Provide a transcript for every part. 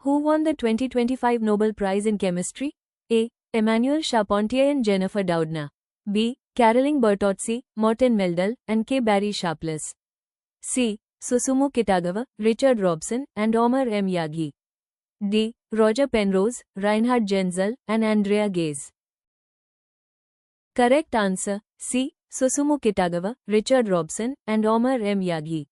Who won the 2025 Nobel Prize in Chemistry? A. Emmanuel Charpentier and Jennifer Doudna. B. Caroline Bertozzi, Morten Meldal, and K. Barry Sharpless. C. Susumu Kitagawa, Richard Robson, and Omar M. Yaghi. D. Roger Penrose, Reinhard Genzel, and Andrea Ghez. Correct answer, C. Susumu Kitagawa, Richard Robson, and Omar M. Yaghi.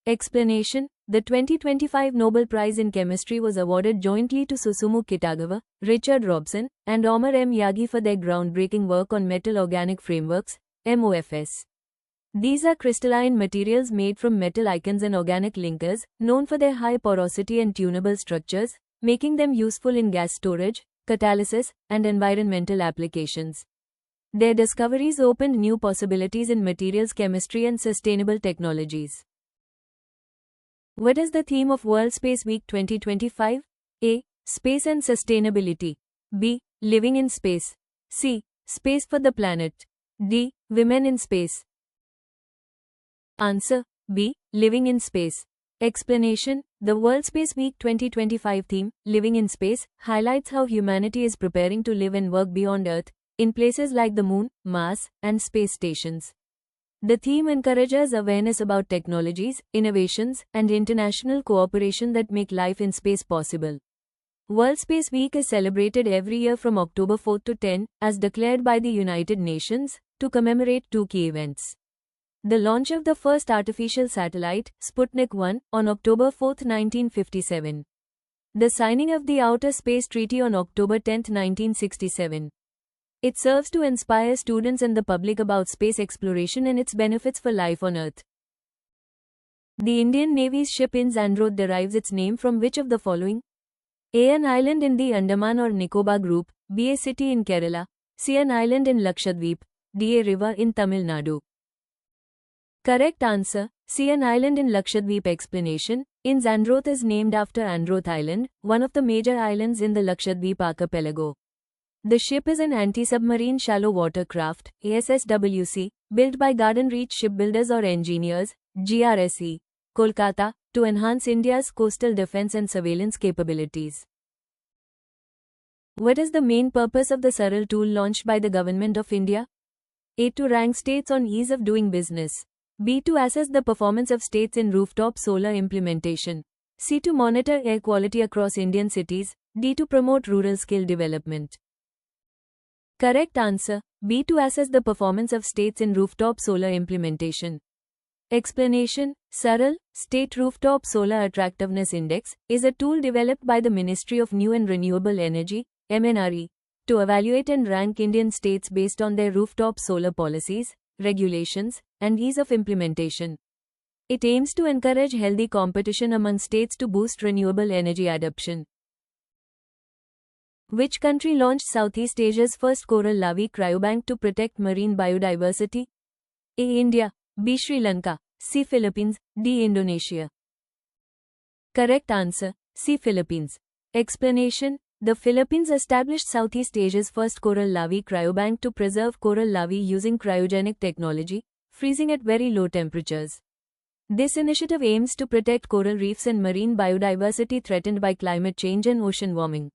Explanation: the 2025 Nobel Prize in Chemistry was awarded jointly to Susumu Kitagawa, Richard Robson, and Omar M. Yaghi for their groundbreaking work on metal organic frameworks, MOFs. These are crystalline materials made from metal ions and organic linkers, known for their high porosity and tunable structures, making them useful in gas storage, catalysis, and environmental applications. Their discoveries opened new possibilities in materials chemistry and sustainable technologies. What is the theme of World Space Week 2025? A. Space and sustainability. B. Living in space. C. Space for the planet. D. Women in space. Answer: B. Living in space. Explanation: the World Space Week 2025 theme, Living in Space, highlights how humanity is preparing to live and work beyond Earth, in places like the Moon, Mars, and space stations. The theme encourages awareness about technologies, innovations, and international cooperation that make life in space possible. World Space Week is celebrated every year from October 4 to 10, as declared by the United Nations, to commemorate two key events. The launch of the first artificial satellite, Sputnik 1, on October 4, 1957. The signing of the Outer Space Treaty on October 10, 1967. It serves to inspire students and the public about space exploration and its benefits for life on Earth. The Indian Navy's ship Inzandrot derives its name from which of the following? A. An island in the Andaman or Nicobar group, B. A city in Kerala, C. An island in Lakshadweep, D. A river in Tamil Nadu. Correct answer, C. An island in Lakshadweep. Explanation: Inzandrot is named after Androth Island, one of the major islands in the Lakshadweep archipelago. The ship is an anti-submarine shallow water craft, ASSWC, built by Garden Reach Shipbuilders or Engineers, GRSE, Kolkata, to enhance India's coastal defense and surveillance capabilities. What is the main purpose of the SARAL tool launched by the Government of India? A. To rank states on ease of doing business. B. To assess the performance of states in rooftop solar implementation. C. To monitor air quality across Indian cities. D. To promote rural skill development. Correct answer, B. To assess the performance of states in rooftop solar implementation. Explanation: SARAL, State Rooftop Solar Attractiveness Index, is a tool developed by the Ministry of New and Renewable Energy, MNRE, to evaluate and rank Indian states based on their rooftop solar policies, regulations, and ease of implementation. It aims to encourage healthy competition among states to boost renewable energy adoption. Which country launched Southeast Asia's first coral larvae cryobank to protect marine biodiversity? A. India, B. Sri Lanka, C. Philippines, D. Indonesia. Correct answer, C. Philippines. Explanation: the Philippines established Southeast Asia's first coral larvae cryobank to preserve coral larvae using cryogenic technology, freezing at very low temperatures. This initiative aims to protect coral reefs and marine biodiversity threatened by climate change and ocean warming.